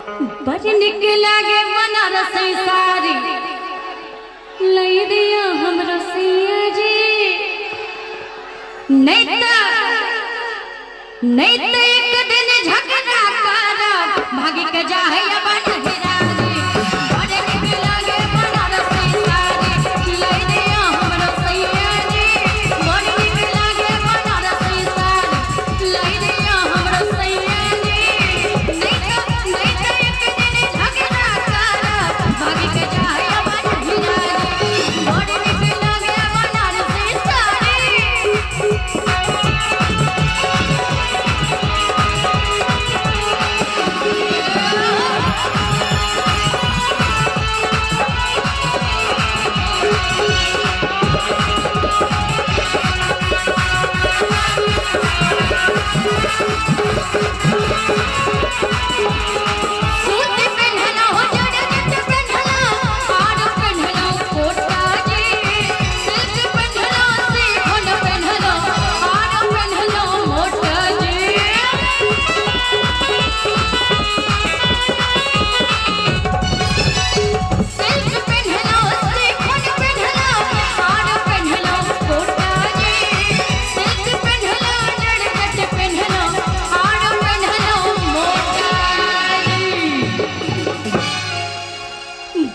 बड़ निक लागे बनारसी साड़ी लई दिया हमरा सिया जी। नहीं तो एक दिन झगड़ा करब भागी के जाहे अपन हिराजी। बड़ निक लागे बनारसी साड़ी लई दिया हमरा सिया जी। बड़ निक लागे बनारसी साड़ी लई दिया हमरा सिया जी। नहीं तो एक दिन झगड़ा करब भागी के जाहे अपन हिराजी। बड़ निक लागे बनारसी साड़ी।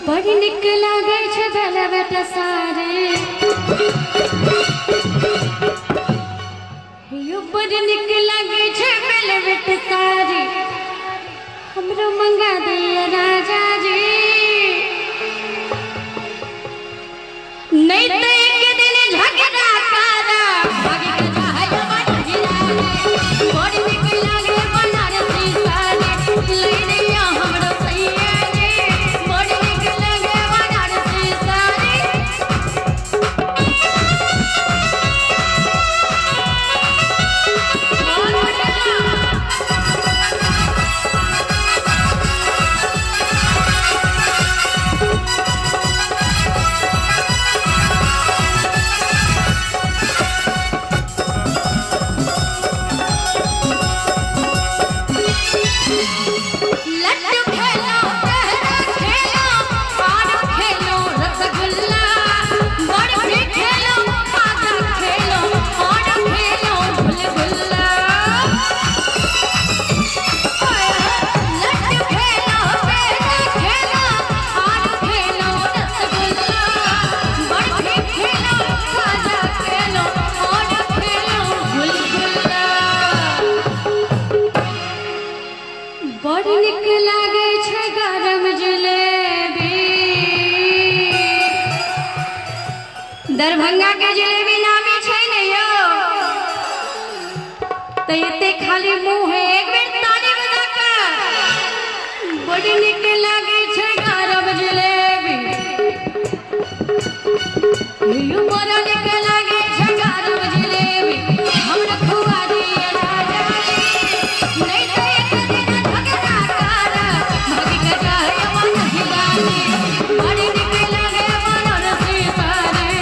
बड़ निक लागे छै वेलवेट साड़ी। यो बड़ निक लागे छै वेलवेट साड़ी हमरो मंगा दिया राजा जी। नहीं तो एक दिन झगड़ा करब भागी के जाहे अपन हिराजी। बड़ निक लागे बनारसी साड़ी लई दिया हमरो सैया जी। बड़ निक लागे बनारसी साड़ी। लड्डू खेलो कहरा खेलो पान खेलो रसगुल्ला। बर्फी खेलो खाजा खेलो और खेलो गुलगुल्ला। लड्डू खेलो कहरा खेलो पान खेलो रसगुल्ला। बर्फी खेलो खाजा खेलो और खेलो गुलगुल्ला। बड़ निक लागे छै गरम जलेबी। दरभंगा के जलेबी नामी छै ने यो। तो एते खाली मुंह है एक बेर ताली बजा के। बड़ निक लागे छै गरम जलेबी। यो बड़ निक लागे छै गरम जलेबी हमरा खुआ दिया राजा जी। नहीं तो एक दिन झगड़ा करब भागी के जाहे अपन हिराजी। बड़ निक लागे बनारसी साड़ी।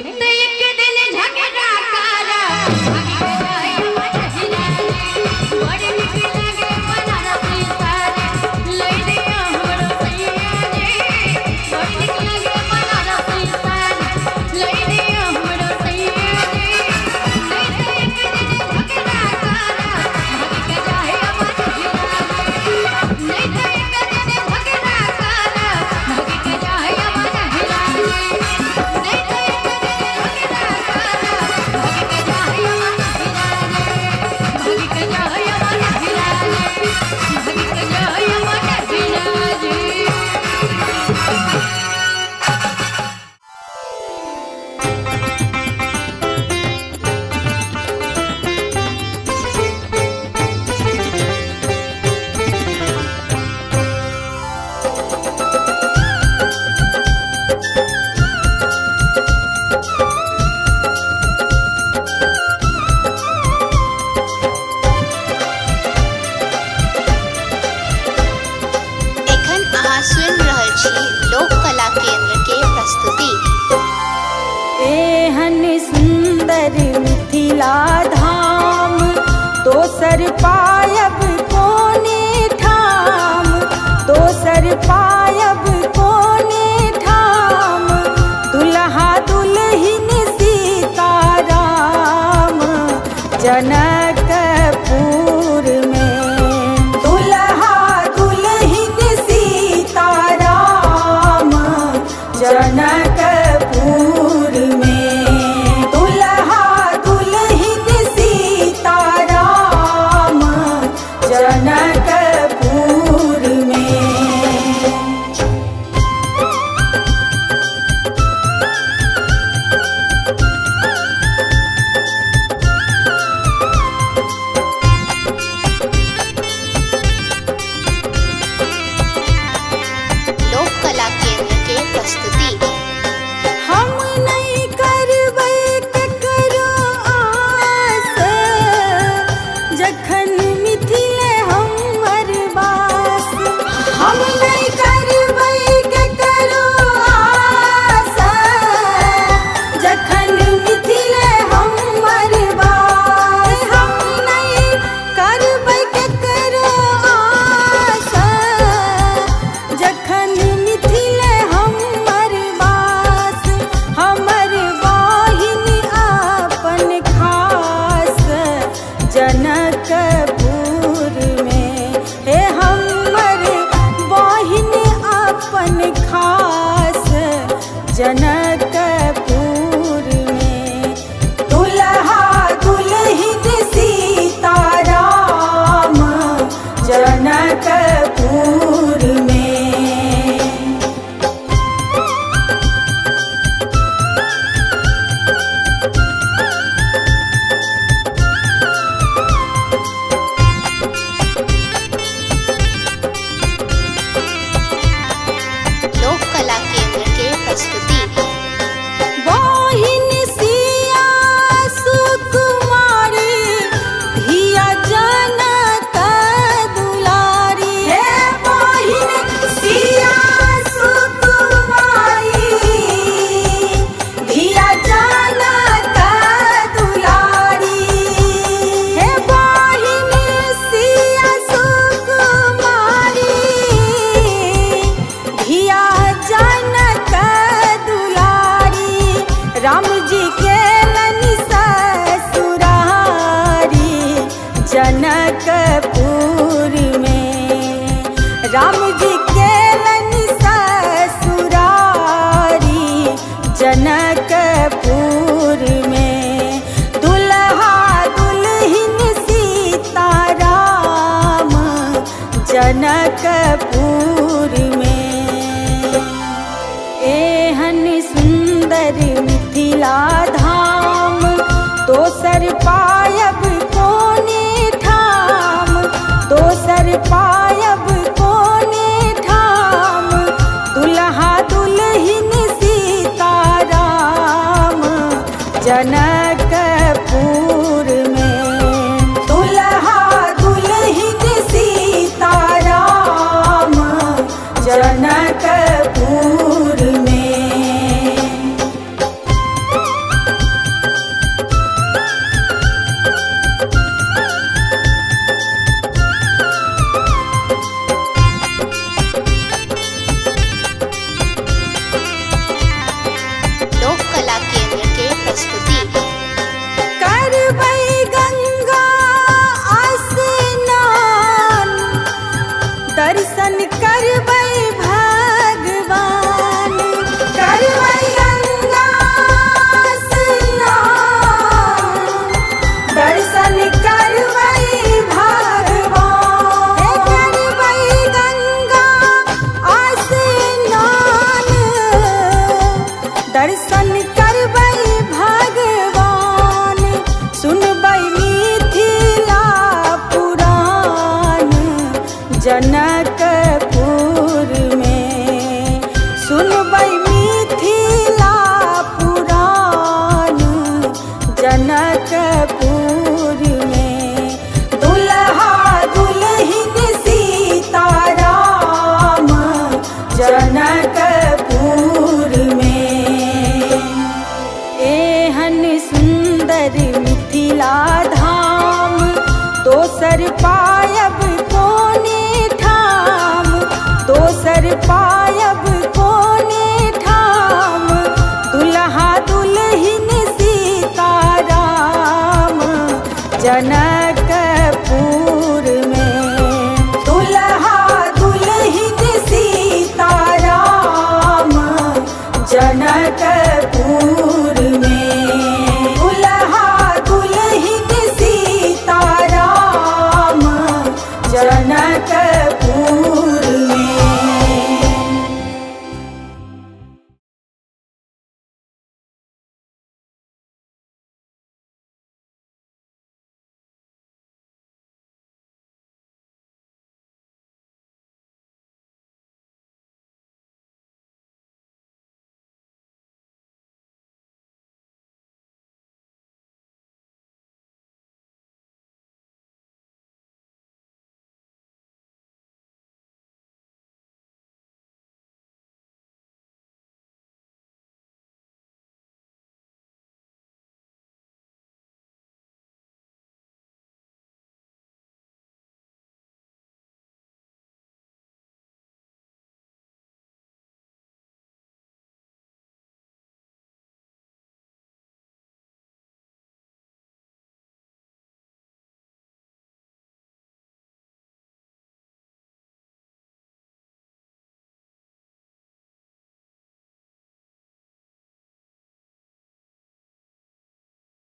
नित्य एक दिन झगड़ा करा भागी के जाए अपन हिराजी बड़ी निक लगे बनारसी साड़ी ले दिया हमरो सैया जी बड़ी निक लगे बनारसी साड़ी ले दिया हमरो सैया जी नित्य एक दिन झगड़ा करा भागी के जाए अपन हिराजी नित्य एक दिन झगड़ा करा भागी के जाए अपन हिराजी लोक कला केंद्र के प्रस्तुति। एहन सुंदर मिथिला धाम दोसर पायब कोने ठाम दोसर पायब कोने ठाम दुल्हा दुल्हिन सीताराम जनकपुर में दुल्हा दुल्हिन सीताराम जनकपुर में दुल्हा दुल्हिन सीताराम जनकपुर में। लोक कला केंद्र के प्रस्तुति। हम नहीं करबै ककरो आस जखन मिथिले हमर वास हम नहीं करबै ककरो आस जखन मिथिले हमर वास हम नहीं करबै ककरो आस जखन मिथिले हमर वास हमर बहिन अपन खास जनकपुर में हे हमर बहिन अपन खास जनकपुर में दुल्हा दुल्हिन सीताराम जनकपुर में। लोक कला केंद्र के प्रस्तुति। बहिन सिया सुकुमारी धिया जनक दुलारी हे बहिन सिया सुकुमारी धिया जनक दुलारी हे बहिन सिया सुकुमारी धिया जनक दुलारी राम जी के लनी ससुरारी जनकपुर में राम जी के लनी ससुरारी जनकपुर में दुल्हा दुल्हिन सीताराम जनकपुर में। एहन सुंदर मिथिला धाम दोसर पायब कोने ठाम दोसर पायब कोने ठाम दुल्हा दुल्हिन सीताराम जनकपुर में दुल्हा दुल्हिन सीताराम जनकपुर में। दर्शन करबै भगवान, सुनबै मिथिला पुराण जनकपुर में, सुनबै मिथिला पुराण जनकपुर में। दुल्हा दुल्हिन सीताराम जनकपुर में। एहन सुंदर मिथिला धाम दोसर पायब कोने ठाम, दोसर पायब कोने ठाम। दुल्हा दुल्हिन सीताराम जनकपुर में, दुल्हा दुल्हिन सीताराम जनकपुर